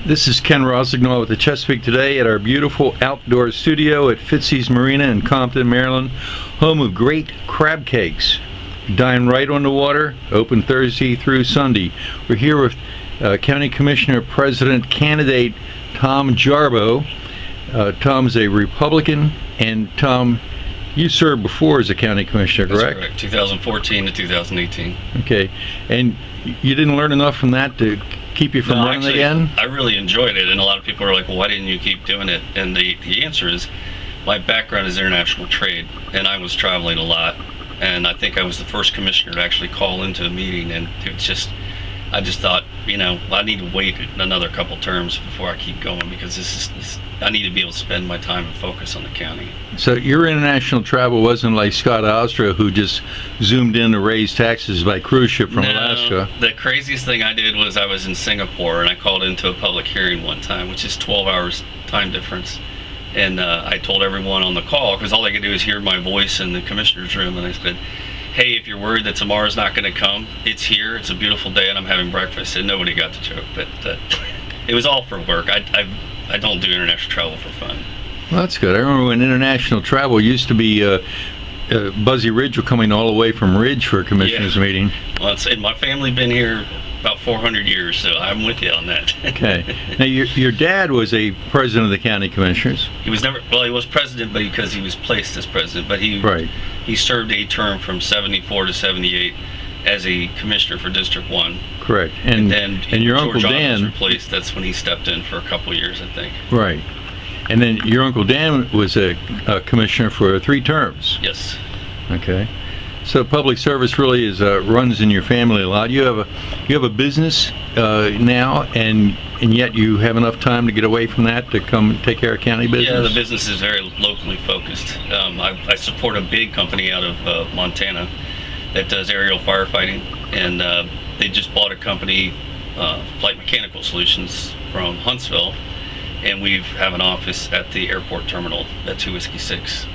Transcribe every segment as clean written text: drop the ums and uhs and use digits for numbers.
This is Ken Rossignol with the Chesapeake Today at our beautiful outdoor studio at Fitzies Marina in Compton, Maryland, home of great crab cakes. Dine right on the water, open Thursday through Sunday. We're here with County Commissioner President candidate Tom Jarboe. Tom's a Republican, and Tom, you served before as a county commissioner, correct? That's correct. 2014 to 2018. Okay, and you didn't learn enough from that to keep you from running again? I really enjoyed it, and a lot of people are like, well, why didn't you keep doing it? And the answer is, my background is international trade, and I was traveling a lot, and I think I was the first commissioner to actually call into a meeting, and I just thought, I need to wait another couple terms before I keep going, because I need to be able to spend my time and focus on the county. So your international travel wasn't like Scott Ostra, who just zoomed in to raise taxes by cruise ship from Alaska. The craziest thing I did was I was in Singapore, and I called into a public hearing one time, which is 12 hours time difference. And I told everyone on the call, because all they could do is hear my voice in the commissioner's room, and I said, hey, if you're worried that tomorrow's not going to come, it's here. It's a beautiful day, and I'm having breakfast. And nobody got the joke, but it was all for work. I don't do international travel for fun. Well, that's good. I remember when international travel used to be Buzzy Ridge coming all the way from Ridge for a commissioners meeting. Well, and my family been here about 400 years, so I'm with you on that. Okay. Now, your dad was a president of the county commissioners. He was he was president, but because he was placed as president, but he served a term from 74 to 78 as a commissioner for District 1. Correct. And then your George Uncle Dan was replaced. That's when he stepped in for a couple of years, I think. Right. And then your Uncle Dan was a commissioner for 3 terms. Yes. Okay. So public service really runs in your family a lot. You have a business now, and yet you have enough time to get away from that to come take care of county business? Yeah, the business is very locally focused. I support a big company out of Montana that does aerial firefighting, and they just bought a company, Flight Mechanical Solutions, from Huntsville, and we have an office at the airport terminal at 2 Whiskey 6.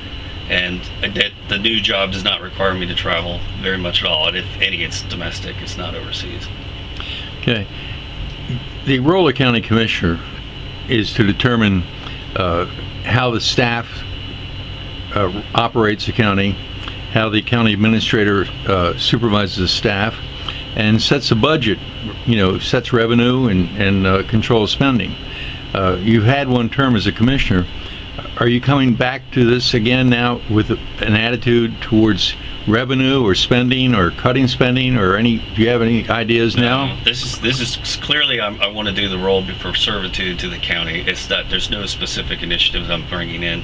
And the new job does not require me to travel very much at all. And if any, it's domestic. It's not overseas. Okay. The role of county commissioner is to determine how the staff operates the county, how the county administrator supervises the staff, and sets a budget, sets revenue and controls spending. You've had one term as a commissioner. Are you coming back to this again now with an attitude towards revenue or spending or cutting spending, or do you have any ideas now? This is clearly I want to do the role for servitude to the county. It's that there's no specific initiatives I'm bringing in.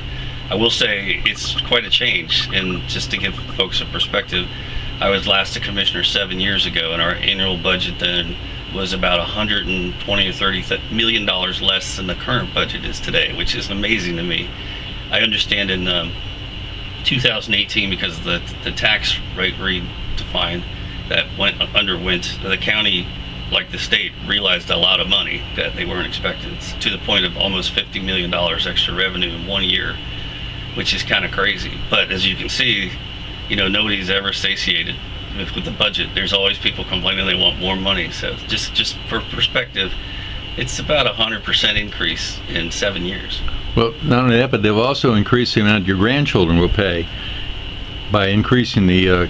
I will say it's quite a change, and just to give folks a perspective, I was last a commissioner 7 years ago, and our annual budget then was about $120 or $30 million less than the current budget is today, which is amazing to me. I understand in 2018, because the tax rate redefined that underwent, the county, like the state, realized a lot of money that they weren't expecting, to the point of almost $50 million extra revenue in 1 year, which is kind of crazy. But as you can see, nobody's ever satiated with the budget. There's always people complaining they want more money. So just for perspective, it's about 100% increase in 7 years. Well, not only that, but they've also increased the amount your grandchildren will pay by increasing the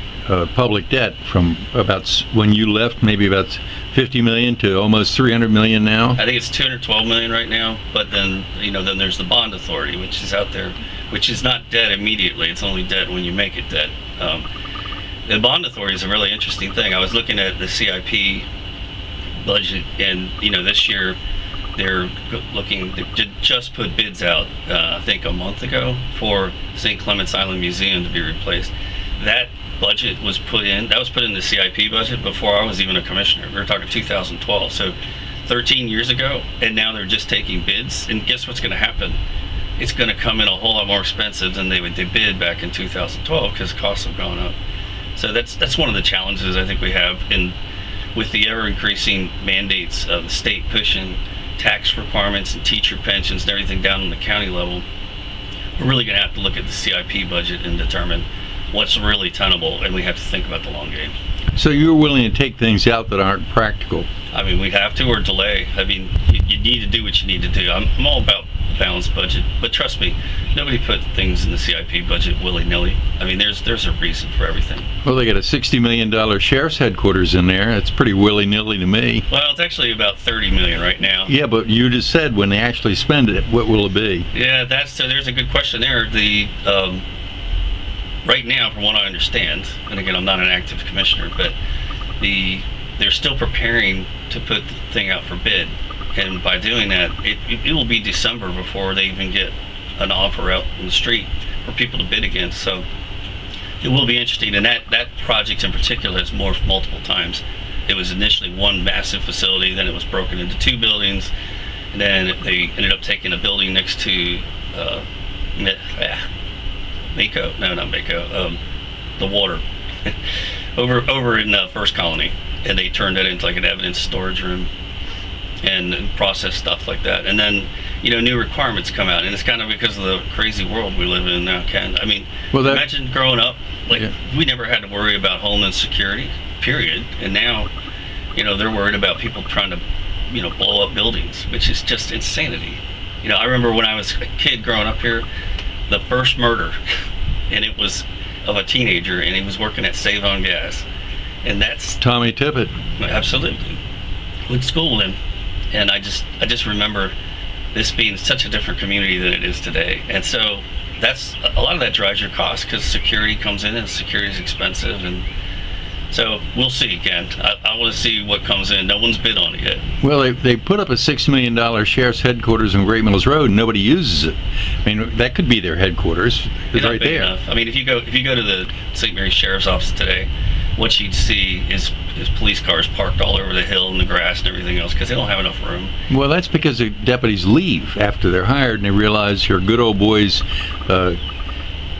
public debt from about, when you left, maybe about 50 million to almost 300 million now. I think it's 212 million right now, but then then there's the bond authority, which is out there, which is not debt immediately. It's only debt when you make it debt. The bond authority is a really interesting thing. I was looking at the CIP budget, and this year they're looking to just put bids out, I think a month ago, for St. Clements Island Museum to be replaced. That budget was put in the CIP budget before I was even a commissioner. We were talking 2012, so 13 years ago, and now they're just taking bids. And guess what's going to happen? It's going to come in a whole lot more expensive than they bid back in 2012, because costs have gone up. So that's one of the challenges I think we have with the ever-increasing mandates of the state pushing tax requirements and teacher pensions and everything down on the county level. We're really going to have to look at the CIP budget and determine what's really tenable, and we have to think about the long game. So you're willing to take things out that aren't practical? I mean, we'd have to, or delay. I mean, you need to do what you need to do. I'm all about balanced budget, but trust me, nobody put things in the CIP budget willy-nilly. I mean, there's a reason for everything. Well, they got a $60 million sheriff's headquarters in there. That's pretty willy-nilly to me. Well, it's actually about $30 million right now. Yeah, but you just said when they actually spend it, what will it be? Yeah, there's a good question there. The right now, from what I understand, and again, I'm not an active commissioner, but they're still preparing to put the thing out for bid. And by doing that, it will be December before they even get an offer out in the street for people to bid against. So it will be interesting. And that project in particular has morphed multiple times. It was initially one massive facility, then it was broken into 2 buildings, and then they ended up taking a building next to Mako. No, not Mako. The water over in First Colony, and they turned that into like an evidence storage room. And process stuff like that, and then new requirements come out, and it's kind of because of the crazy world we live in now. Imagine growing up, we never had to worry about homeland security, period, and now they're worried about people trying to blow up buildings, which is just insanity. I remember when I was a kid growing up here, the first murder, and it was of a teenager, and he was working at Save on Gas, and that's Tommy Tippett. Absolutely, went to school with him. And I just remember this being such a different community than it is today. And so that's a lot of that drives your cost, because security comes in and security is expensive. And so we'll see again. I want to see what comes in. No one's bid on it yet. Well, they put up a $6 million sheriff's headquarters on Great Mills Road, and nobody uses it. I mean, that could be their headquarters. It's right there. Enough. I mean, if you go to the St. Mary's Sheriff's Office today, what you'd see is police cars parked all over the hill and the grass and everything else, because they don't have enough room. Well, that's because the deputies leave after they're hired, and they realize your good old boys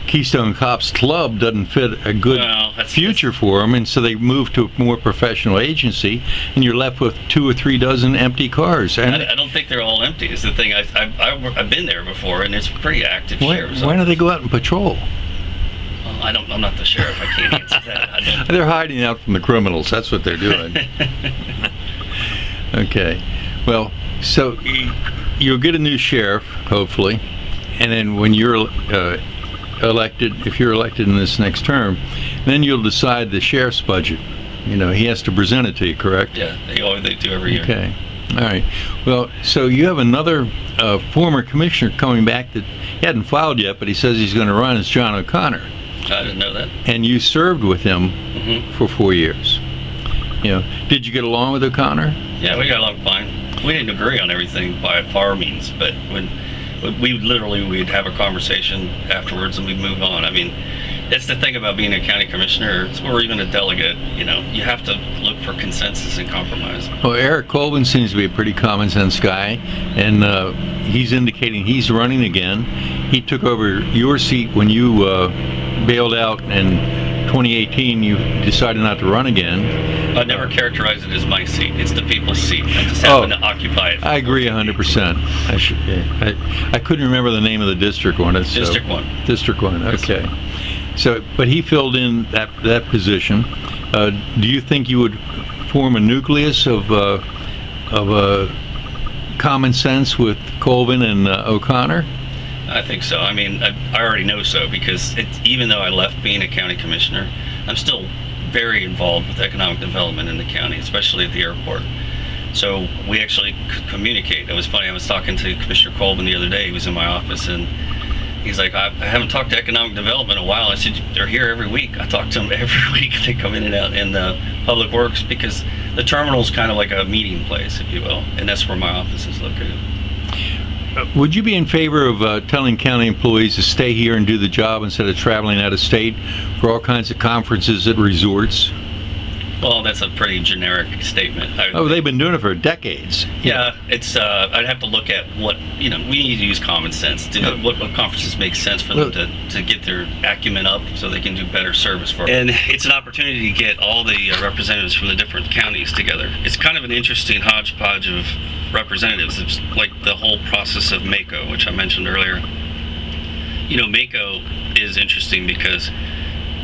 Keystone Cops Club doesn't fit a good future for them, and so they move to a more professional agency, and you're left with 2 or 3 dozen empty cars. And I don't think they're all empty, is the thing. I've been there before, and it's pretty active. Why don't they go out and patrol? I'm not the sheriff. I can't answer that. They're hiding out from the criminals. That's what they're doing. Okay. Well, so you'll get a new sheriff, hopefully, and then when you're elected, if you're elected in this next term, then you'll decide the sheriff's budget. He has to present it to you, correct? Yeah, they do every year. Okay. All right. Well, so you have another former commissioner coming back that he hadn't filed yet, but he says he's going to run as John O'Connor. I didn't know that. And you served with him for 4 years. Did you get along with O'Connor? Yeah, we got along fine. We didn't agree on everything by far means, but when we'd have a conversation afterwards and we'd move on. I mean, that's the thing about being a county commissioner, or even a delegate. You have to look for consensus and compromise. Well, Eric Colvin seems to be a pretty common sense guy, and he's indicating he's running again. He took over your seat when you bailed out in 2018. You decided not to run again. I never characterize it as my seat. It's the people's seat. I just happen to occupy it. I agree 100%. I couldn't remember the name of the district one. District 1. District 1. Okay. So, but he filled in that position. Do you think you would form a nucleus of common sense with Colvin and O'Connor? I think so. I mean, I already know so, because even though I left being a county commissioner, I'm still very involved with economic development in the county, especially at the airport. So we actually communicate. It was funny, I was talking to Commissioner Colvin the other day. He was in my office, and he's like, I haven't talked to economic development in a while. I said, they're here every week. I talk to them every week. They come in and out in the public works, because the terminal's kind of like a meeting place, if you will, and that's where my office is located. Would you be in favor of telling county employees to stay here and do the job instead of traveling out of state for all kinds of conferences at resorts? Well, that's a pretty generic statement. They've been doing it for decades. Yeah, it's. I'd have to look at what we need to use common sense. What conferences make sense for them to get their acumen up, so they can do better service for them. And it's an opportunity to get all the representatives from the different counties together. It's kind of an interesting hodgepodge of representatives. It's like the whole process of Mako, which I mentioned earlier. Mako is interesting because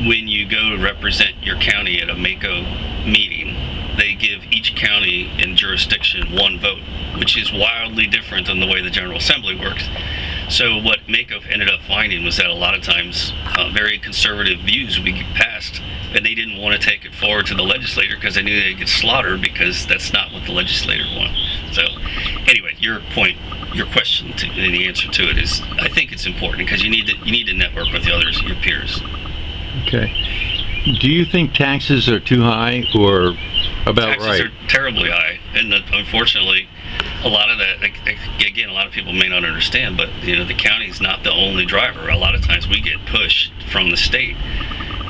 when you go to represent your county at a Mako meeting, they give each county and jurisdiction one vote, which is wildly different than the way the General Assembly works. So what MAKO ended up finding was that a lot of times very conservative views would be passed, and they didn't want to take it forward to the legislator because they knew they'd get slaughtered, because that's not what the legislator want. So anyway, your question and the answer to it is, I think it's important because you need to network with the others, your peers. Okay. Do you think taxes are too high or about Taxes right? are terribly high, and unfortunately, a lot of that, again, a lot of people may not understand, but the county's not the only driver. A lot of times we get pushed from the state,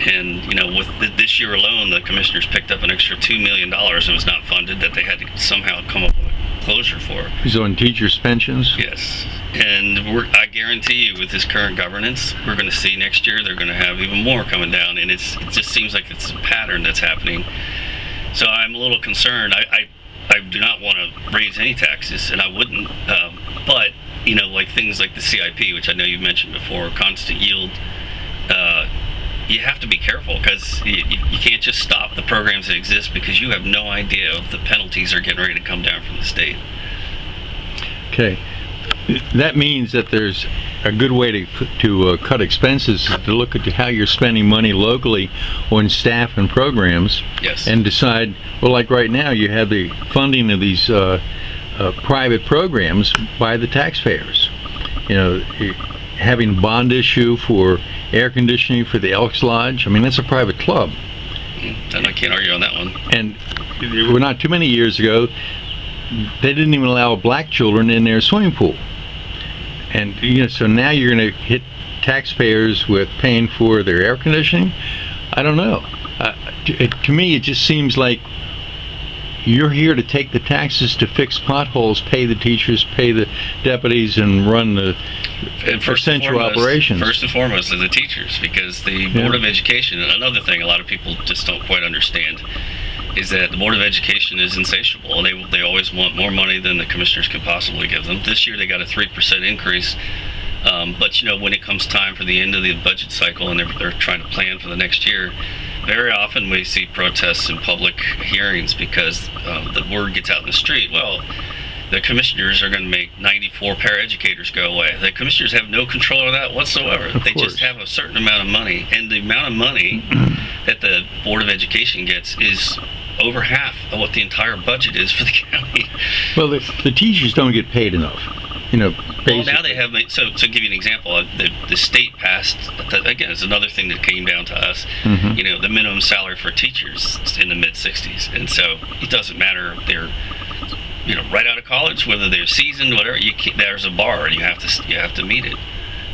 and with this year alone, the commissioners picked up an extra $2 million that was not funded, that they had to somehow come up with a closure for. So on teachers' pensions? Yes, and I guarantee you, with this current governance, we're going to see next year they're going to have even more coming down, and it just seems like it's a pattern that's happening. So I'm a little concerned. I do not want to raise any taxes, and I wouldn't. But like things like the CIP, which I know you mentioned before, constant yield. You have to be careful, because you can't just stop the programs that exist, because you have no idea if the penalties are getting ready to come down from the state. Okay. That means that there's a good way to cut expenses is to look at how you're spending money locally on staff and programs. Yes. And decide, well, like right now, you have the funding of these private programs by the taxpayers. Having bond issue for air conditioning for the Elks Lodge, I mean, that's a private club. And I can't argue on that one. And we're not too many years ago, they didn't even allow black children in their swimming pool. And so now you're going to hit taxpayers with paying for their air conditioning. I don't know. To me, it just seems like you're here to take the taxes to fix potholes, pay the teachers, pay the deputies, and run the essential operations. First and foremost, are the teachers, because the Board of Education, and another thing a lot of people just don't quite understand, is that the Board of Education is insatiable. They always want more money than the commissioners can possibly give them. This year they got a 3% increase, but when it comes time for the end of the budget cycle and they're trying to plan for the next year, very often we see protests in public hearings because the word gets out in the street, well, the commissioners are going to make 94 paraeducators go away. The commissioners have no control of that whatsoever. They just have a certain amount of money, and the amount of money that the Board of Education gets is over half of what the entire budget is for the county. Well, the teachers don't get paid enough. Well, now they have. So to give you an example, the state passed. Again, it's another thing that came down to us. Mm-hmm. The minimum salary for teachers is in the mid-60s, and so it doesn't matter if they're right out of college, whether they're seasoned, whatever. There's a bar, and you have to meet it.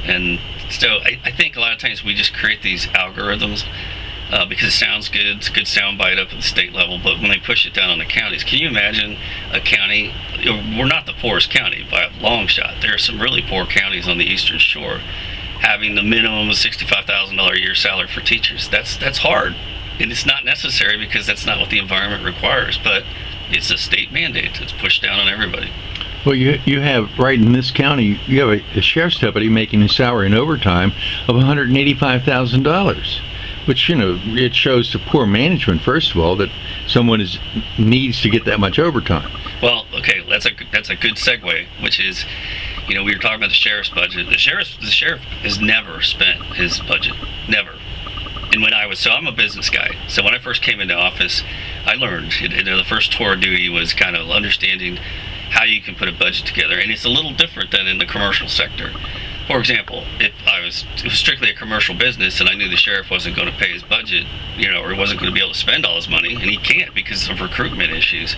And so I think a lot of times we just create these algorithms because it sounds good. It's a good soundbite up at the state level, but when they push it down on the counties, can you imagine a county? We're not the poorest county by a long shot. There are some really poor counties on the Eastern Shore having the minimum of $65,000 a year salary for teachers. That's hard, and it's not necessary because that's not what the environment requires. But it's a state mandate. It's pushed down on everybody. Well, you have, right in this county, you have a sheriff's deputy making a salary in overtime of $185,000, which, it shows to poor management, first of all, that someone needs to get that much overtime. Well, okay, that's a good segue, which is, we were talking about the sheriff's budget. The sheriff has never spent his budget, never. And I'm a business guy. So when I first came into office, I learned, the first tour of duty was kind of understanding how you can put a budget together. And it's a little different than in the commercial sector. For example, if it was strictly a commercial business and I knew the sheriff wasn't going to pay his budget, or he wasn't going to be able to spend all his money, and he can't because of recruitment issues,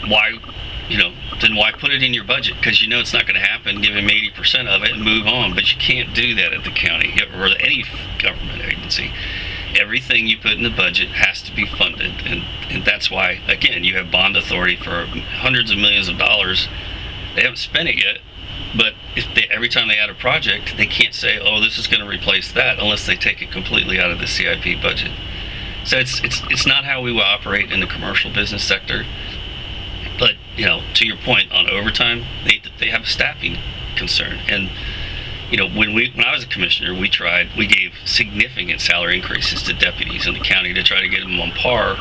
then why put it in your budget? Because it's not going to happen. Give him 80% of it and move on. But you can't do that at the county or any government agency. Everything you put in the budget has to be funded, and that's why, again, you have bond authority for hundreds of millions of dollars. They haven't spent it yet, but every time they add a project, they can't say, oh, this is going to replace that, unless they take it completely out of the CIP budget. So it's not how we will operate in the commercial business sector. But to your point on overtime, they have a staffing concern. And when I was a commissioner, we gave significant salary increases to deputies in the county to try to get them on par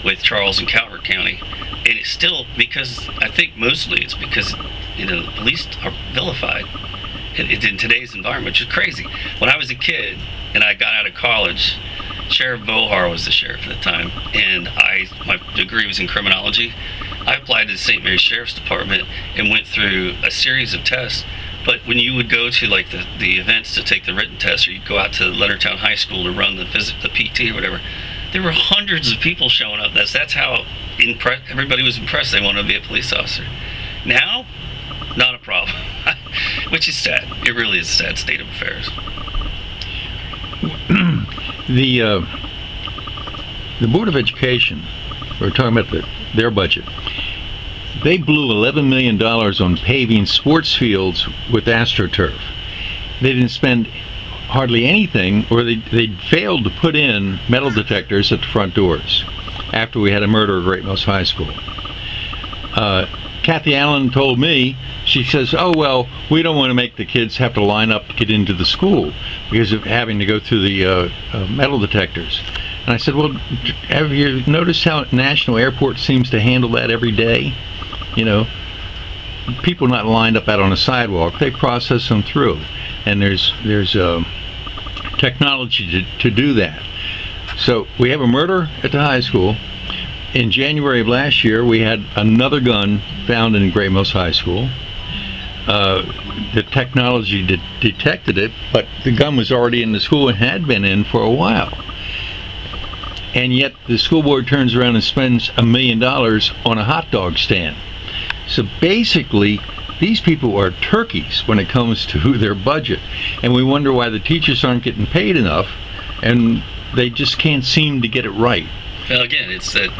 with Charles and Calvert Broward County, and it's still because I think mostly it's because the police are vilified in today's environment, which is crazy. When I was a kid and I got out of college, Sheriff Bohar was the sheriff at the time, and my degree was in criminology. I applied to the St. Mary's Sheriff's Department and went through a series of tests. But when you would go to like the events to take the written test, or you'd go out to Leonardtown High School to run the PT or whatever, there were hundreds of people showing up. That's how everybody was impressed. They wanted to be a police officer. Now, not a problem, which is sad. It really is a sad state of affairs. The Board of Education, we're talking about their budget. They blew $11 million on paving sports fields with AstroTurf. They didn't spend hardly anything, or they failed to put in metal detectors at the front doors after we had a murder at Great Mills High School. Kathy Allen told me, she says, oh, well, we don't want to make the kids have to line up to get into the school because of having to go through the metal detectors. And I said, well, have you noticed how National Airport seems to handle that every day? You know, people not lined up out on a sidewalk, they process them through. And there's technology to do that. So we have a murder at the high school. In January of last year, we had another gun found in Great Mills High School. The technology detected it, but the gun was already in the school and had been in for a while. And yet the school board turns around and spends $1 million on a hot dog stand. So basically, these people are turkeys when it comes to their budget. And we wonder why the teachers aren't getting paid enough, and they just can't seem to get it right. Well, again, it's that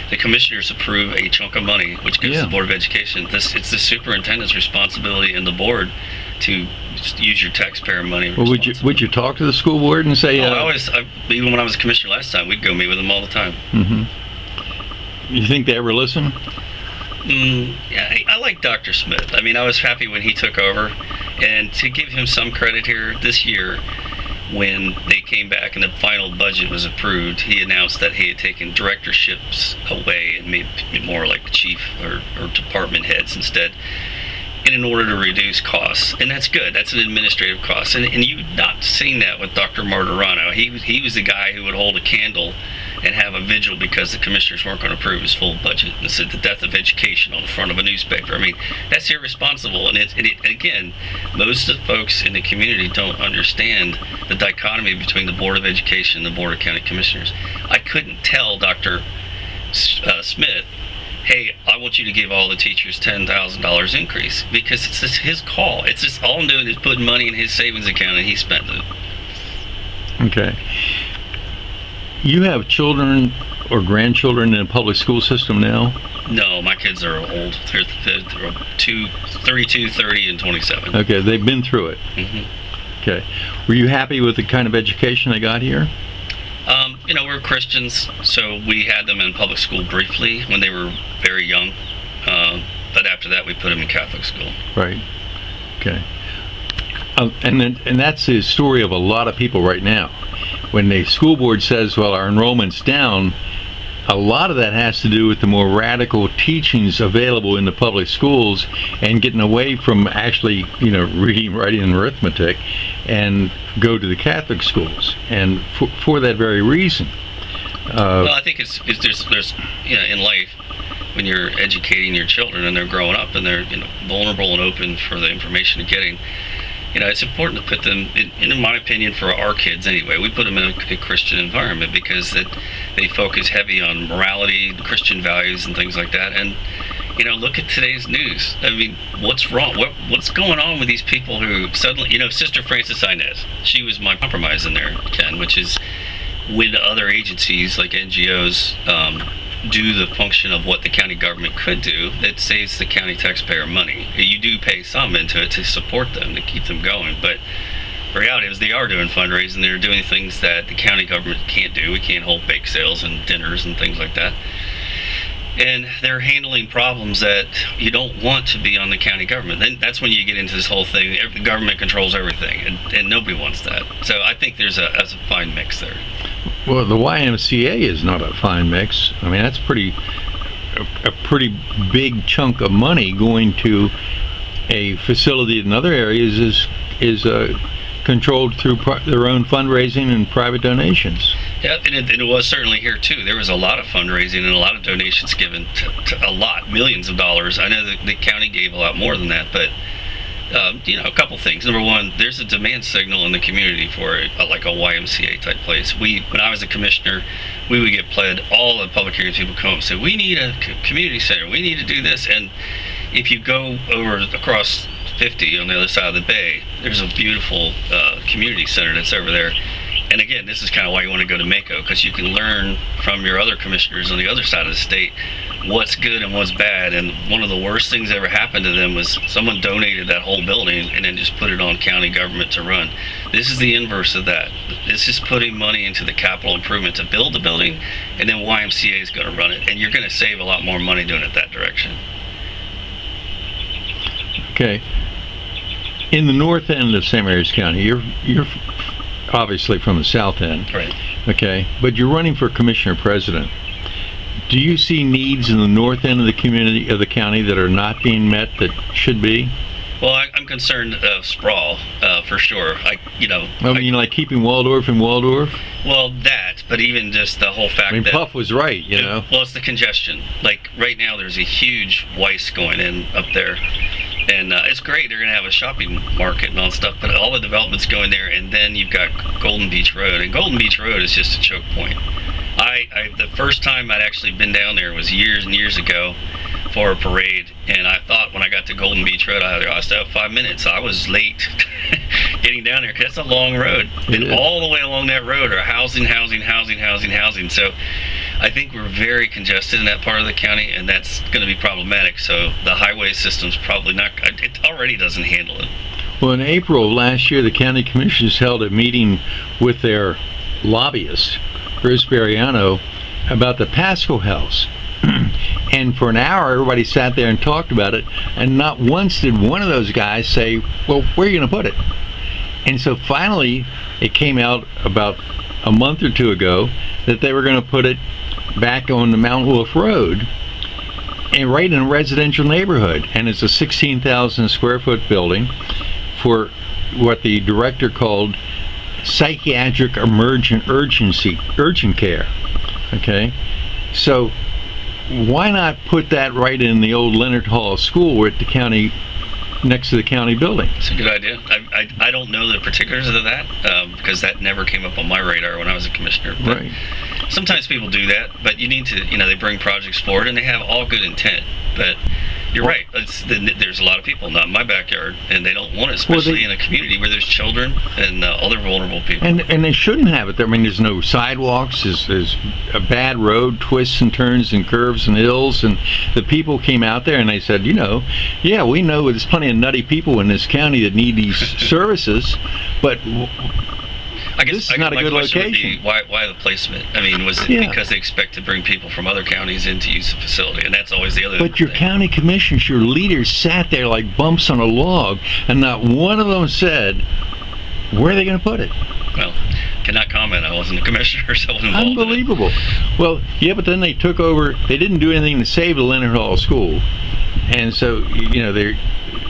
the commissioners approve a chunk of money, which goes to the Board of Education. It's the superintendent's responsibility and the board to use your taxpayer money. Well, would you talk to the school board and say? Even when I was a commissioner last time, we'd go meet with them all the time. Mm-hmm. You think they ever listen? Yeah, I like Dr. Smith. I mean, I was happy when he took over, and to give him some credit here, this year, when they came back and the final budget was approved, he announced that he had taken directorships away and made it more like chief or department heads instead, and in order to reduce costs. And that's good. That's an administrative cost. And you've not seen that with Dr. Martirano. He was the guy who would hold a candle and have a vigil because the commissioners weren't going to approve his full budget. And said the death of education on the front of a newspaper. I mean, that's irresponsible. And again, most of the folks in the community don't understand the dichotomy between the Board of Education and the Board of County Commissioners. I couldn't tell Dr. Smith, hey, I want you to give all the teachers $10,000 increase, because it's just his call. It's just all I'm doing is putting money in his savings account and he spent it. Okay. You have children or grandchildren in the public school system now? No, my kids are old. They're 32, 30, and 27. Okay, they've been through it. Mm-hmm. Okay. Were you happy with the kind of education they got here? We're Christians, so we had them in public school briefly when they were very young. But after that, we put them in Catholic school. Right. Okay. And that's the story of a lot of people right now. When the school board says, well, our enrollment's down, a lot of that has to do with the more radical teachings available in the public schools and getting away from actually, reading, writing, and arithmetic, and go to the Catholic schools. And for that very reason. Well, I think there's in life, when you're educating your children and they're growing up and they're vulnerable and open for the information they're getting, it's important to put them, in my opinion, for our kids anyway, we put them in a Christian environment because they focus heavy on morality, Christian values, and things like that. And, look at today's news. I mean, what's wrong? What's going on with these people who suddenly, Sister Francis Inez, she was my compromise in there, Ken, which is when other agencies like NGOs do the function of what the county government could do, it saves the county taxpayer money. You do pay some into it to support them, to keep them going, but the reality is they are doing fundraising, they're doing things that the county government can't do. We can't hold bake sales and dinners and things like that. And they're handling problems that you don't want to be on the county government. Then that's when you get into this whole thing, the government controls everything, and nobody wants that. So I think there's a fine mix there. Well, the YMCA is not a fine mix. I mean, that's pretty a pretty big chunk of money going to a facility in other areas is controlled through their own fundraising and private donations. Yeah, and it was certainly here too. There was a lot of fundraising and a lot of donations given to a lot, millions of dollars. I know the county gave a lot more than that, but a couple things. Number one, there's a demand signal in the community for like a YMCA type place. When I was a commissioner, we would get pled. All the public hearings people come up and say, we need a community center. We need to do this. And if you go over across 50 on the other side of the bay, there's a beautiful community center that's over there. And again, this is kind of why you want to go to Mako, because you can learn from your other commissioners on the other side of the state what's good and what's bad. And one of the worst things that ever happened to them was someone donated that whole building and then just put it on county government to run. This is the inverse of that. This is putting money into the capital improvement to build the building, and then YMCA is going to run it. And you're going to save a lot more money doing it that direction. Okay. In the north end of St. Mary's County, you're obviously from the south end. Right. Okay. But you're running for commissioner president. Do you see needs in the north end of the community of the county that are not being met that should be? Well, I'm concerned of sprawl, for sure. Like keeping Waldorf in Waldorf? Well, that, but even just the whole fact that... Puff was right, know. Well, it's the congestion. Like, right now, there's a huge Weiss going in up there. And it's great. They're going to have a shopping market and all that stuff, but all the development's going there, and then you've got Golden Beach Road. And Golden Beach Road is just a choke point. The first time I'd actually been down there was years and years ago for a parade, and I thought when I got to Golden Beach Road, I still have 5 minutes. I was late getting down there because that's a long road. And all the way along that road are housing. So I think we're very congested in that part of the county, and that's going to be problematic. So the highway system's probably not, it already doesn't handle it. Well, in April of last year, the county commissioners held a meeting with their lobbyist, Bruce Bariano, about the Pasco House. And for an hour, everybody sat there and talked about it, and not once did one of those guys say, well, where are you going to put it? And so finally, it came out about a month or two ago that they were going to put it back on the Mount Wolf Road, and right in a residential neighborhood. And it's a 16,000 square foot building for what the director called psychiatric urgent care. Okay? So why not put that right in the old Leonard Hall School at the county, next to the county building? It's a good idea. I don't know the particulars of that because that never came up on my radar when I was a commissioner. But right. Sometimes people do that, but you need to, they bring projects forward and they have all good intent. But you're right. There's a lot of people, not in my backyard, and they don't want it, especially in a community where there's children and other vulnerable people. And they shouldn't have it there. I mean, there's no sidewalks. There's a bad road, twists and turns and curves and hills. And the people came out there and they said, yeah, we know there's plenty of nutty people in this county that need these services, but this is not a good location. Why the placement? I mean, was it because they expect to bring people from other counties in to use the facility? And that's always the other thing. But your county commissioners, your leaders sat there like bumps on a log, and not one of them said, where are they going to put it? Well, cannot comment. I wasn't a commissioner, so I wasn't involved. Unbelievable. In it. Well, yeah, but then they took over. They didn't do anything to save the Leonard Hall School. And so,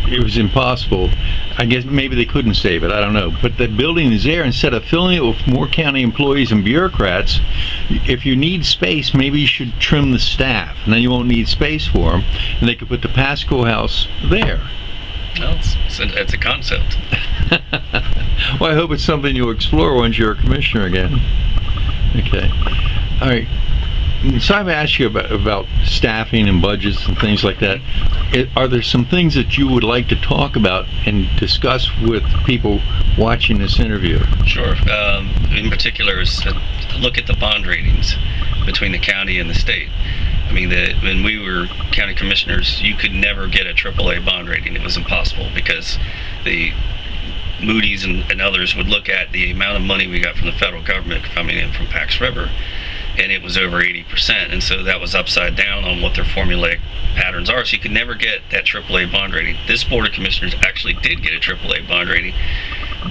it was impossible. I guess maybe they couldn't save it. I don't know. But the building is there. Instead of filling it with more county employees and bureaucrats, if you need space, maybe you should trim the staff, and then you won't need space for them, and they could put the Pasco House there. Well, it's a concept. Well, I hope it's something you'll explore once you're a commissioner again. Okay. All right. So I've asked you about staffing and budgets and things like that. Are there some things that you would like to talk about and discuss with people watching this interview? Sure. In particular, is look at the bond ratings between the county and the state. I mean, when we were county commissioners, you could never get a AAA bond rating. It was impossible because the Moody's and others would look at the amount of money we got from the federal government coming in from Pax River. and it was over 80%, and so that was upside down on what their formulaic patterns are, so you could never get that AAA bond rating. This Board of Commissioners actually did get a AAA bond rating,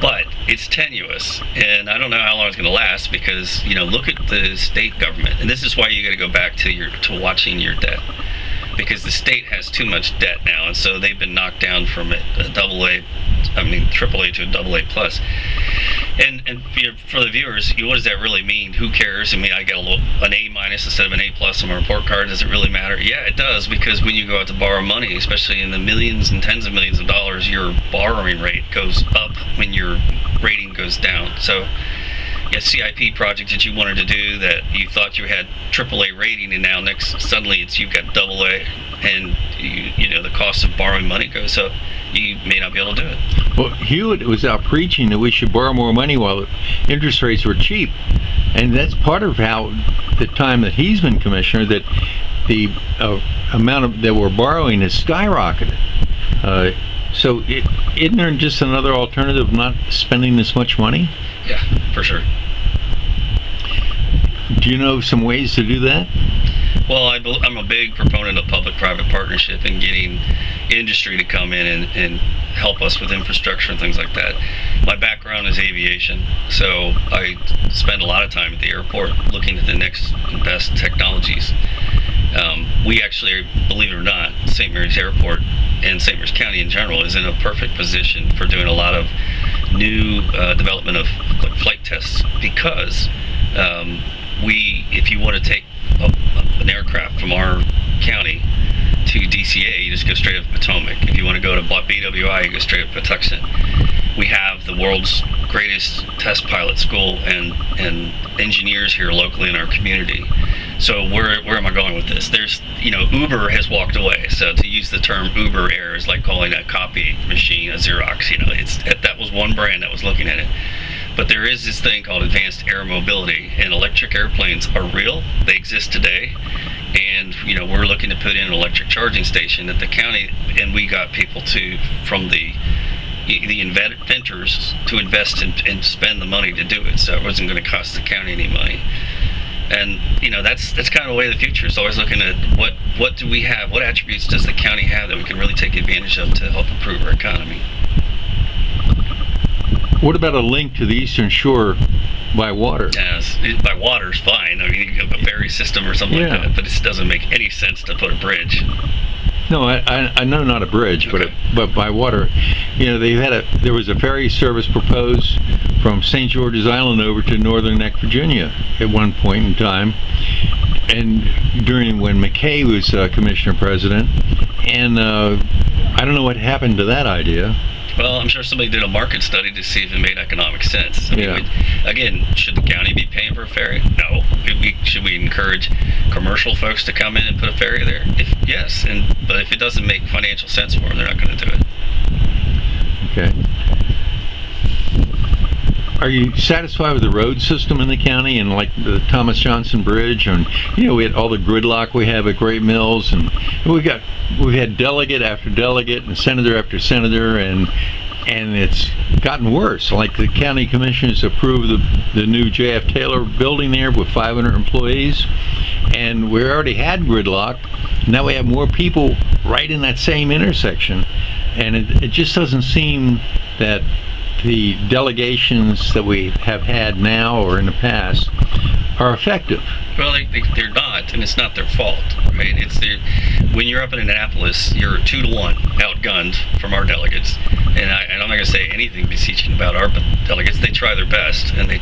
but it's tenuous, and I don't know how long it's going to last, because look at the state government, and this is why you got to go back to watching your debt, because the state has too much debt now, and so they've been knocked down from AAA to a AA plus. And for the viewers, what does that really mean? Who cares? I mean, I get an A minus instead of an A plus on my report card. Does it really matter? Yeah, it does, because when you go out to borrow money, especially in the millions and tens of millions of dollars, your borrowing rate goes up when your rating goes down. So a CIP project that you wanted to do that you thought you had AAA rating, and now suddenly you've got AA, and the cost of borrowing money goes up, you may not be able to do it. Well, Hewitt was out preaching that we should borrow more money while interest rates were cheap, and that's part of how the time that he's been commissioner, that the amount that we're borrowing has skyrocketed. So isn't there just another alternative of not spending this much money? Yeah, for sure. Do you know some ways to do that? Well, I'm a big proponent of public-private partnership and getting industry to come in and help us with infrastructure and things like that. My background is aviation, so I spend a lot of time at the airport looking at the next best technologies. We actually, believe it or not, St. Mary's Airport and St. Mary's County in general is in a perfect position for doing a lot of new development of flight tests, because if you want to take an aircraft from our county to DCA, you just go straight up Potomac. If you want to go to BWI, you go straight up Patuxent. We have the world's greatest test pilot school and engineers here locally in our community. So where am I going with this? There's, Uber has walked away. So to use the term Uber Air is like calling a copy machine a Xerox. That was one brand that was looking at it. But there is this thing called advanced air mobility, and electric airplanes are real. They exist today, and we're looking to put in an electric charging station at the county, and we got people from the inventors to invest and spend the money to do it, so it wasn't going to cost the county any money. And that's kind of the way of the future. Is always looking at what do we have, what attributes does the county have that we can really take advantage of to help improve our economy. What about a link to the Eastern Shore by water? Yes, by water is fine. I mean, you have a ferry system or something like that, but it doesn't make any sense to put a bridge. No, I know not a bridge, Okay. but by water. There was a ferry service proposed from St. George's Island over to Northern Neck, Virginia, at one point in time, and when McKay was commissioner president, and I don't know what happened to that idea. Well, I'm sure somebody did a market study to see if it made economic sense. I mean, again, should the county be paying for a ferry? No. Should we encourage commercial folks to come in and put a ferry there? Yes, but if it doesn't make financial sense for them, they're not going to do it. Okay. Are you satisfied with the road system in the county, and like the Thomas Johnson Bridge, and we had all the gridlock we have at Great Mills, and we've had delegate after delegate and senator after senator, and it's gotten worse. Like the county commissioners approved the new J.F. Taylor building there with 500 employees, and we already had gridlock. Now we have more people right in that same intersection, and it just doesn't seem that the delegations that we have had now or in the past are effective. Well, they're not, and it's not their fault, right? When you're up in Annapolis, you're 2-1 outgunned from our delegates, and I'm not going to say anything beseeching about our delegates. They try their best, and they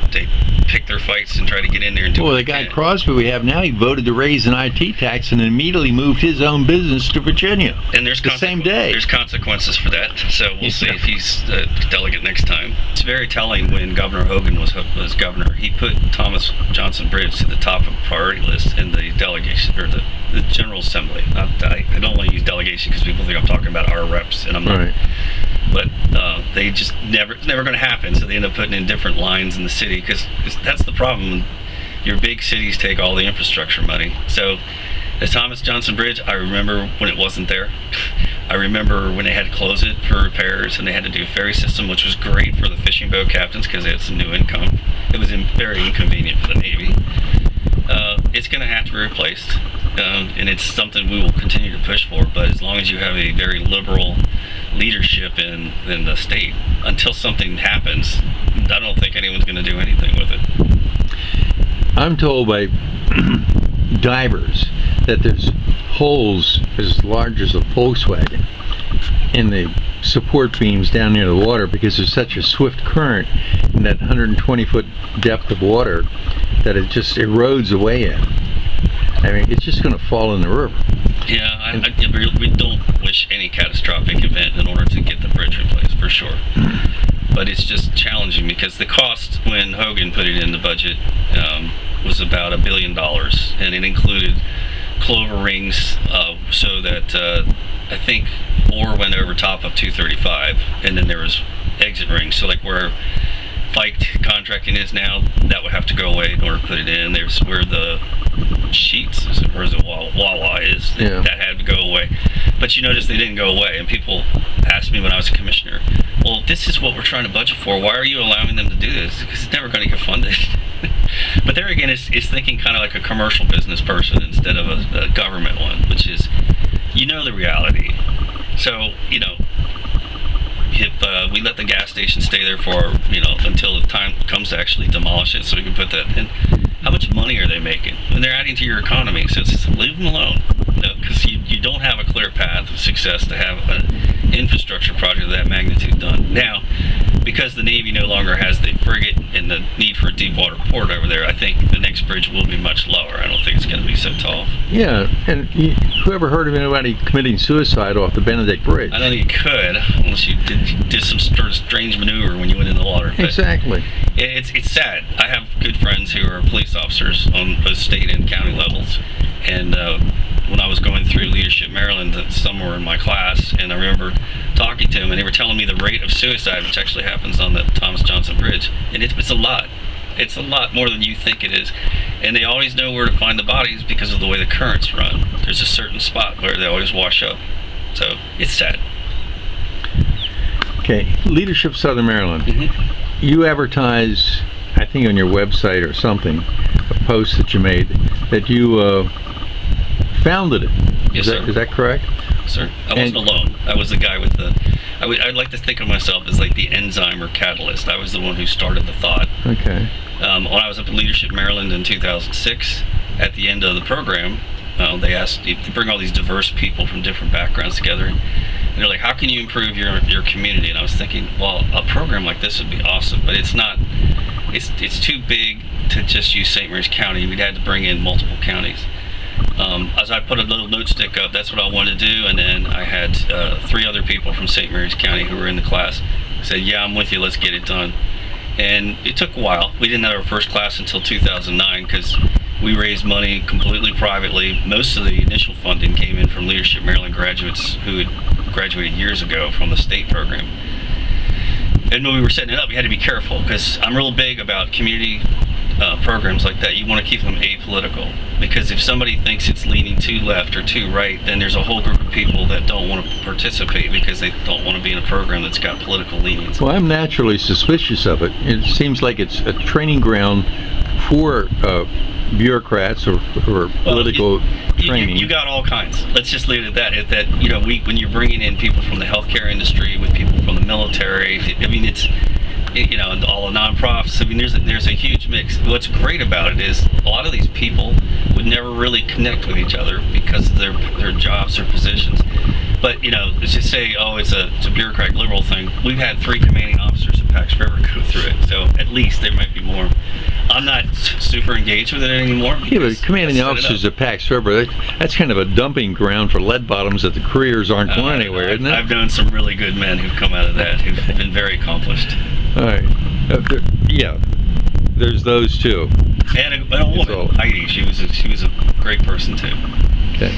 pick their fights and try to get in there and do. Well, the guy Crosby we have now, he voted to raise an IT tax and immediately moved his own business to Virginia. And there's the same day. There's consequences for that, so we'll see if he's the delegate next time. It's very telling when Governor Hogan was governor. He put Thomas Johnson Bridge to the top of the priority list in the delegation, or the General Assembly. I don't want to use delegation because people think I'm talking about our reps, and I'm not. Right. But they just it's never going to happen, so they end up putting in different lines in the city, because that's the problem. Your big cities take all the infrastructure money. So the Thomas Johnson Bridge, I remember when it wasn't there. I remember when they had to close it for repairs, and they had to do a ferry system, which was great for the fishing boat captains because they had some new income. It was very inconvenient for the Navy. it's going to have to be replaced, and it's something we will continue to push for. But as long as you have a very liberal leadership in the state, until something happens, I don't think anyone's going to do anything with it. I'm told by divers that there's holes as large as a Volkswagen in the support beams down near the water because there's such a swift current in that 120-foot depth of water that it just erodes away in. I mean, it's just going to fall in the river. Yeah, we don't wish any catastrophic event in order to get the bridge replaced, for sure. But it's just challenging because the cost when Hogan put it in the budget was about $1 billion, and it included clover rings, so that I think 4 went over top of 235, and then there was exit rings. So like where Fike contracting is now, that would have to go away in order to put it in. There's where the sheets, or is it Wawa is, Yeah. that had to go away. But you notice they didn't go away, and people asked me when I was a commissioner, well, this is what we're trying to budget for. Why are you allowing them to do this? Because it's never going to get funded. But there again, it's thinking kind of like a commercial business person instead of a government one, which is, the reality. So, if we let the gas station stay there for, until the time comes to actually demolish it so we can put that in, how much money are they making? And they're adding to your economy, so it's leave them alone. Because you don't have a clear path of success to have an infrastructure project of that magnitude done. Now, because the Navy no longer has the frigate and the need for a deep water port over there, I think the next bridge will be much lower. I don't think it's going to be so tall. Yeah, and whoever heard of anybody committing suicide off the Benedict Bridge? I don't think you could, unless you did some strange maneuver when you went in the water. But Exactly. it's sad. I have good friends who are police officers on both state and county levels, and when I was going through Leadership Maryland, somewhere in my class, and I remember talking to them, and they were telling me the rate of suicide, which actually happens on the Thomas Johnson Bridge, and it's a lot. It's a lot more than you think it is. And they always know where to find the bodies because of the way the currents run. There's a certain spot where they always wash up. So it's sad. Okay, Leadership Southern Maryland. Mm-hmm. You advertise, I think on your website or something, a post that you made, that you founded it. Yes, sir. Is that correct? Sir, I wasn't alone. I was the guy with I'd like to think of myself as like the enzyme or catalyst. I was the one who started the thought. Okay. When I was up at Leadership Maryland in 2006, at the end of the program, they asked you to bring all these diverse people from different backgrounds together. And they're like, how can you improve your community? And I was thinking, well, a program like this would be awesome, but it's not. It's too big to just use St. Mary's County. We'd had to bring in multiple counties. As I put a little note stick up, that's what I wanted to do, and then I had 3 other people from St. Mary's County who were in the class. Said, yeah, I'm with you, let's get it done. And it took a while. We didn't have our first class until 2009 because we raised money completely privately. Most of the initial funding came in from Leadership Maryland graduates who had graduated years ago from the state program. And when we were setting it up, we had to be careful because I'm real big about community programs like that. You want to keep them apolitical, because if somebody thinks it's leaning too left or too right, then there's a whole group of people that don't want to participate because they don't want to be in a program that's got political leanings. Well, I'm naturally suspicious of it. It seems like it's a training ground for bureaucrats or political training. You got all kinds. Let's just leave it at that. When you're bringing in people from the healthcare industry, with people from the military, I mean, it's all the nonprofits. I mean, there's a huge mix. What's great about it is a lot of these people would never really connect with each other because of their jobs or positions. But let's just say, it's a bureaucratic liberal thing. We've had 3 commanding officers at Pax River go through it, so at least there might be more. I'm not super engaged with it anymore. Yeah, but commanding officers at Pax River, that's kind of a dumping ground for lead bottoms that the careers aren't going anywhere, isn't it? I've known some really good men who've come out of that who've been very accomplished. All right. Yeah, there's those too. And a woman, Heidi, she was a great person too. Okay.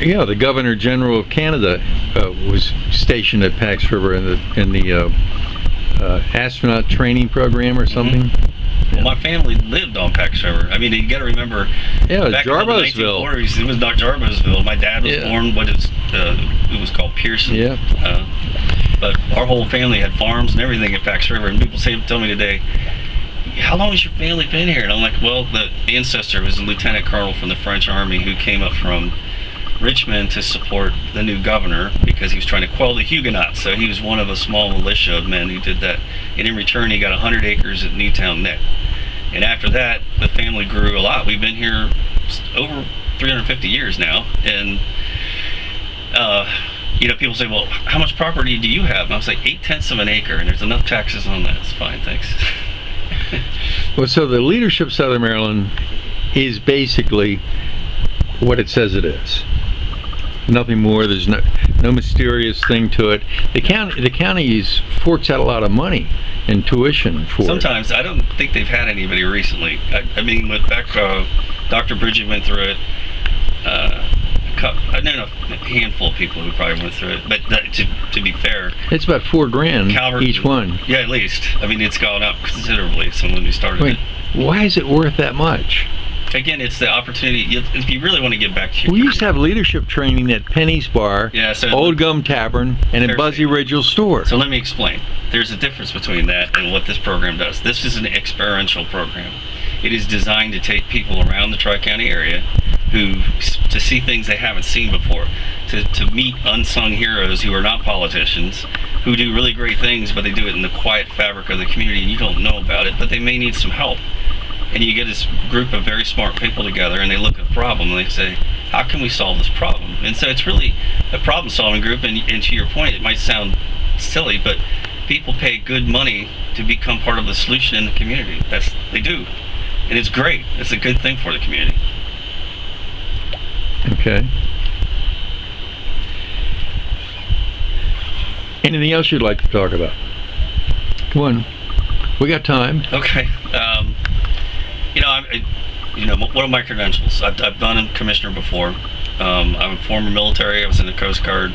Yeah, the Governor General of Canada was stationed at Pax River in the astronaut training program or something. Mm-hmm. Well, my family lived on Pax River. I mean, you got to remember. Yeah, back Jarboesville. In the 1940s, it was not Jarboesville. My dad was born it was called Pearson. Yeah. But our whole family had farms and everything at Pax River, and people tell me today, how long has your family been here? And I'm like, well, the ancestor was a lieutenant colonel from the French army who came up from Richmond to support the new governor because he was trying to quell the Huguenots. So he was one of a small militia of men who did that. And in return, he got 100 acres at Newtown Neck. And after that, the family grew a lot. We've been here over 350 years now. And, people say, well, how much property do you have? And I was like, 8/10 of an acre, and there's enough taxes on that. It's fine, thanks. Well, so the leadership of Southern Maryland is basically what it says it is. Nothing more. There's no mysterious thing to it. The county forks out a lot of money in tuition for Sometimes it. I don't think they've had anybody recently. I mean, with back Dr. Bridget went through it. I know a handful of people who probably went through it, but to be fair, it's about $4,000 Calvert, each one. Yeah, at least. I mean, it's gone up considerably. Someone who started it. Why is it worth that much? Again, it's the opportunity. If you really want to give back to your We used to have leadership training at Penny's Bar, Old Gum Tavern, and at Buzzy Ridge's store. So let me explain. There's a difference between that and what this program does. This is an experiential program. It is designed to take people around the Tri-County area to see things they haven't seen before, to meet unsung heroes who are not politicians, who do really great things, but they do it in the quiet fabric of the community, and you don't know about it, but they may need some help. And you get this group of very smart people together, and they look at the problem, and they say, how can we solve this problem? And so it's really a problem-solving group, and to your point, it might sound silly, but people pay good money to become part of the solution in the community. They do. And it's great. It's a good thing for the community. Okay. Anything else you'd like to talk about? Come on. We got time. Okay. What are my credentials? I've done a commissioner before. I'm a former military. I was in the Coast Guard.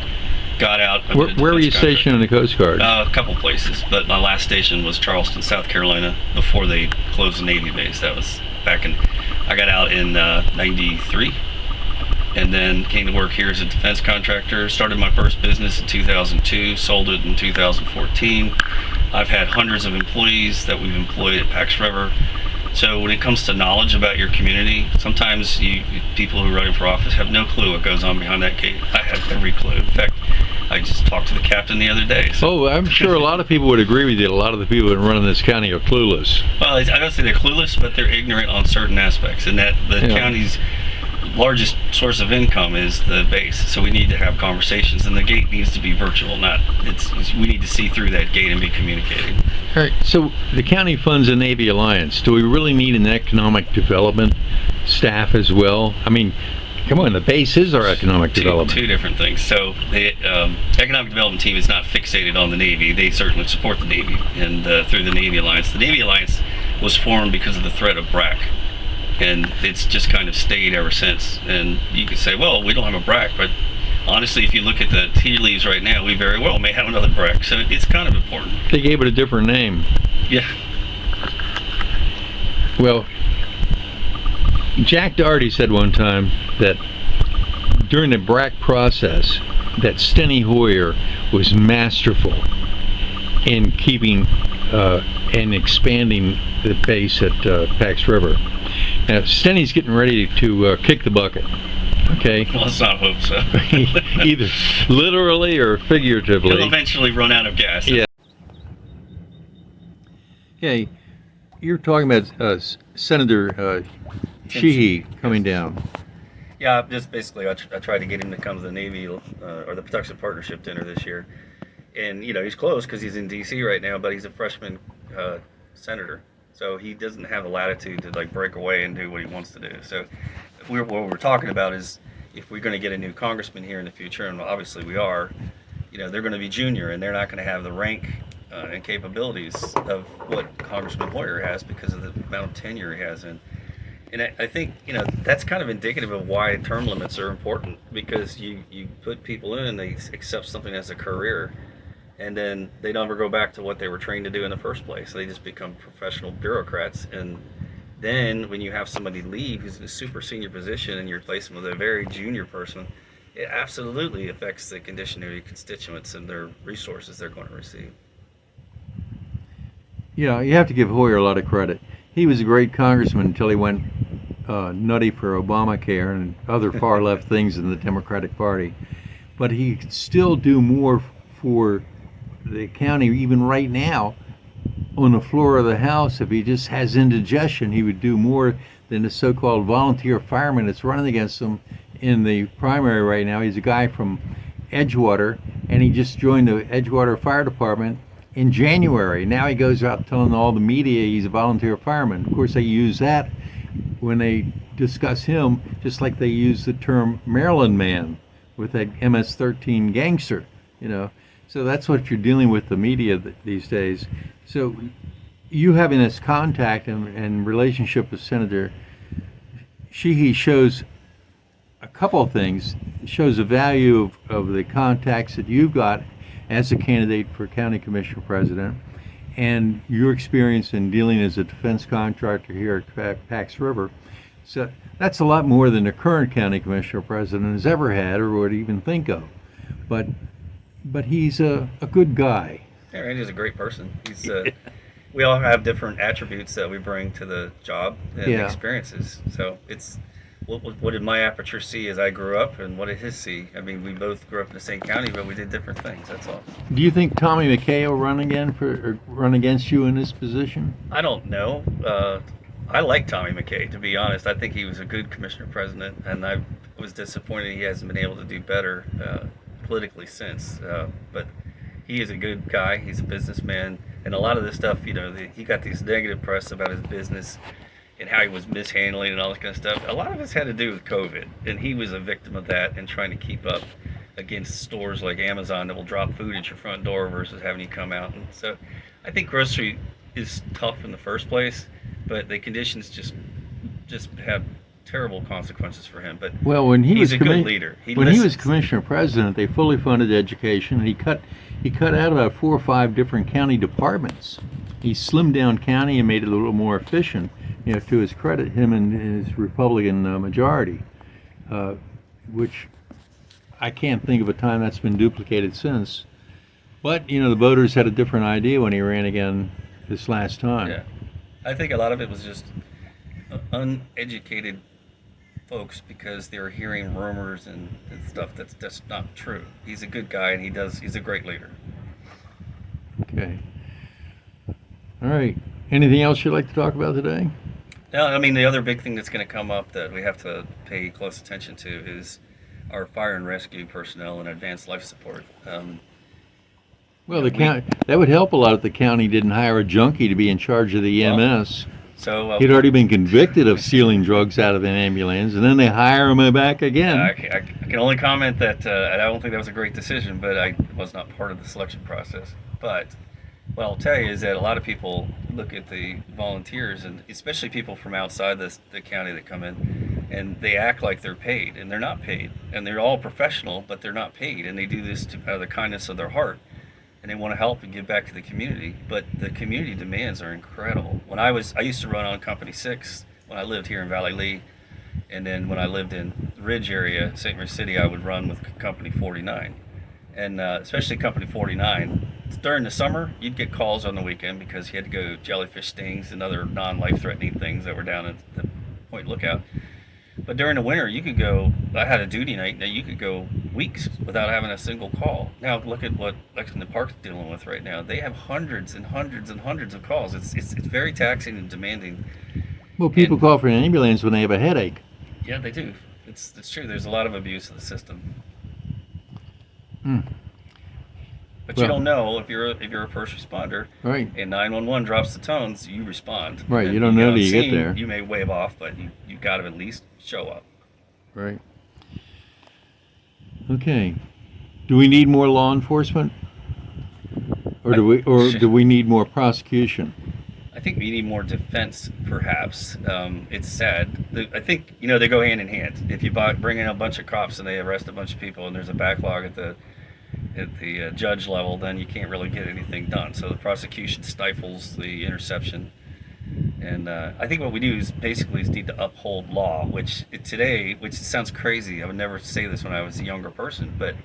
Got out. Where were you stationed in the Coast Guard? A couple places, but my last station was Charleston, South Carolina, before they closed the Navy base. That was I got out in 93, and then came to work here as a defense contractor. Started my first business in 2002, sold it in 2014. I've had hundreds of employees that we've employed at Pax River. So when it comes to knowledge about your community, sometimes people who are running for office have no clue what goes on behind that gate. I have every clue. In fact, I just talked to the captain the other day. So. Oh, I'm sure a lot of people would agree with you. A lot of the people that run in this county are clueless. Well, I don't say they're clueless, but they're ignorant on certain aspects, and that the county's largest source of income is the base. So we need to have conversations, and the gate needs to be virtual. We need to see through that gate and be communicating. All right. So the county funds the Navy Alliance. Do we really need an economic development staff as well? I mean, come on, the base is our economic development. Two different things. So the economic development team is not fixated on the Navy. They certainly support the Navy, and through the Navy Alliance. The Navy Alliance was formed because of the threat of BRAC. And it's just kind of stayed ever since. And you could say, well, we don't have a BRAC, but honestly, if you look at the tea leaves right now, we very well may have another BRAC. So it's kind of important. They gave it a different name. Yeah. Well, Jack Doherty said one time that during the BRAC process, that Steny Hoyer was masterful in keeping and expanding the base at Pax River. Now, Steny's getting ready to kick the bucket. Okay. Well, let's not hope so. Either literally or figuratively. He'll eventually run out of gas. Yeah. Hey, you're talking about Senator Sheehy coming down. Yeah, just basically, I tried to get him to come to the Navy or the Patuxent Partnership dinner this year, and he's close because he's in D.C. right now, but he's a freshman senator. So he doesn't have the latitude to break away and do what he wants to do. So what we're talking about is if we're going to get a new congressman here in the future, and obviously we are, they're going to be junior and they're not going to have the rank and capabilities of what Congressman Hoyer has because of the amount of tenure he has in. And I think, that's kind of indicative of why term limits are important, because you put people in and they accept something as a career, and then they never go back to what they were trained to do in the first place. They just become professional bureaucrats. And then when you have somebody leave who's in a super senior position and you replace them with a very junior person, it absolutely affects the condition of your constituents and their resources they're going to receive. you have to give Hoyer a lot of credit. He was a great congressman until he went nutty for Obamacare and other far left things in the Democratic Party. But he could still do more for the county, even right now, on the floor of the House. If he just has indigestion, he would do more than the so-called volunteer fireman that's running against him in the primary right now. He's a guy from Edgewater, and he just joined the Edgewater Fire Department in January. Now he goes out telling all the media he's a volunteer fireman. Of course, they use that when they discuss him, just like they use the term Maryland man with that MS-13 gangster, So that's what you're dealing with the media these days. So you having this contact and relationship with Senator Sheehy shows a couple of things. It shows the value of the contacts that you've got as a candidate for county commissioner president, and your experience in dealing as a defense contractor here at Pax River. So that's a lot more than the current county commissioner president has ever had or would even think of. But he's a good guy. Yeah, Randy's a great person. He's we all have different attributes that we bring to the job and experiences. So it's what did my aperture see as I grew up, and what did his see? I mean, we both grew up in the same county, but we did different things. That's all. Do you think Tommy McKay will run against you in this position? I don't know. I like Tommy McKay, to be honest. I think he was a good commissioner president, and I was disappointed he hasn't been able to do better politically since. But he is a good guy. He's a businessman, and a lot of this stuff, he got these negative press about his business and how he was mishandling and all this kind of stuff. A lot of this had to do with COVID, and he was a victim of that and trying to keep up against stores like Amazon that will drop food at your front door versus having you come out. And so I think grocery is tough in the first place, but the conditions just have terrible consequences for him. But when he's a good leader. He was commissioner president, they fully funded education, and he cut out about 4 or 5 different county departments. He slimmed down county and made it a little more efficient. To his credit, him and his Republican majority, which I can't think of a time that's been duplicated since. But the voters had a different idea when he ran again this last time. Yeah, I think a lot of it was just uneducated folks because they were hearing rumors and stuff that's just not true. He's a good guy, and he's a great leader. Okay. All right. Anything else you'd like to talk about today? No, I mean, the other big thing that's going to come up that we have to pay close attention to is our fire and rescue personnel and advanced life support. The county, that would help a lot if the county didn't hire a junkie to be in charge of the EMS. He'd already been convicted of stealing drugs out of an ambulance, and then they hire him back again. I can only comment that I don't think that was a great decision, but I was not part of the selection process. But what I'll tell you is that a lot of people look at the volunteers, and especially people from outside the county that come in, and they act like they're paid, and they're not paid. And they're all professional, but they're not paid, and they do this out of the kindness of their heart, and they want to help and give back to the community. But the community demands are incredible. I used to run on Company 6 when I lived here in Valley Lee, and then when I lived in the Ridge area, St. Marie City, I would run with Company 49. And especially Company 49, during the summer, you'd get calls on the weekend because you had to go jellyfish stings and other non-life-threatening things that were down at the Point Lookout. But during the winter, you could go, I had a duty night, now you could go weeks without having a single call. Now look at what Lexington Park's dealing with right now. They have hundreds and hundreds and hundreds of calls. It's very taxing and demanding. Well, people call for an ambulance when they have a headache. Yeah, they do. It's true. There's a lot of abuse of the system. But you don't know if you're a first responder, right? And 911 drops the tones, you respond. Right. And you don't know till you get there. You may wave off, but you got to at least show up. Right. Okay. Do we need more law enforcement, or do we need more prosecution? I think we need more defense, perhaps. It's sad. I think they go hand in hand. If you bring in a bunch of cops and they arrest a bunch of people, and there's a backlog at the judge level, then you can't really get anything done. So the prosecution stifles the interception. And I think what we do is basically need to uphold law, which sounds crazy. I would never say this when I was a younger person, but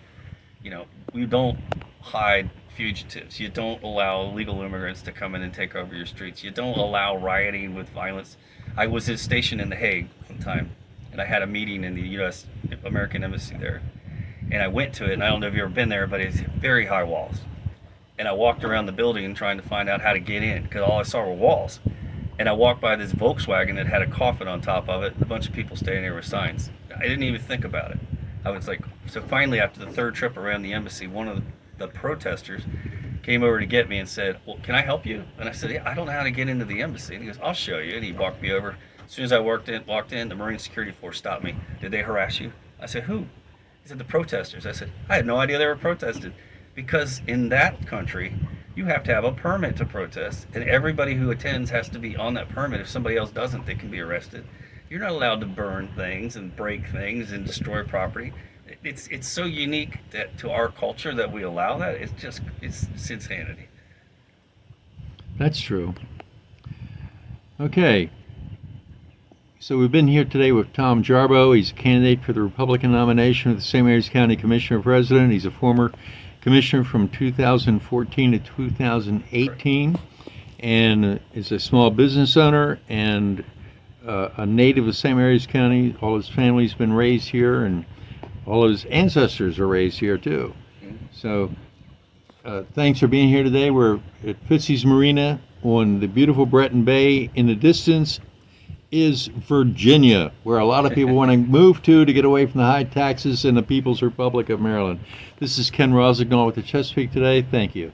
we don't hide fugitives. You don't allow illegal immigrants to come in and take over your streets. You don't allow rioting with violence. I was stationed in The Hague one time, and I had a meeting in the U.S. American Embassy there. And I went to it, and I don't know if you've ever been there, but it's very high walls. And I walked around the building trying to find out how to get in, because all I saw were walls. And I walked by this Volkswagen that had a coffin on top of it, and a bunch of people standing there with signs. I didn't even think about it. I was like, so finally, after the third trip around the embassy, one of the protesters came over to get me and said, well, can I help you? And I said, yeah, I don't know how to get into the embassy. And he goes, I'll show you. And he walked me over. As soon as I walked in, the Marine Security Force stopped me. Did they harass you? I said, who? He said, the protesters. I said, I had no idea they were protesting. Because in that country, you have to have a permit to protest. And everybody who attends has to be on that permit. If somebody else doesn't, they can be arrested. You're not allowed to burn things and break things and destroy property. It's so unique that to our culture that we allow that. It's insanity. That's true. Okay. So we've been here today with Tom Jarboe. He's a candidate for the Republican nomination of the St. Mary's County Commissioner President. He's a former commissioner from 2014 to 2018, and is a small business owner and a native of St. Mary's County. All his family's been raised here, and all his ancestors are raised here too. So thanks for being here today. We're at Fitzies Marina on the beautiful Breton Bay. In the distance is Virginia, where a lot of people want to move to get away from the high taxes in the People's Republic of Maryland. This is Ken Rosignol with the Chesapeake Today. Thank you.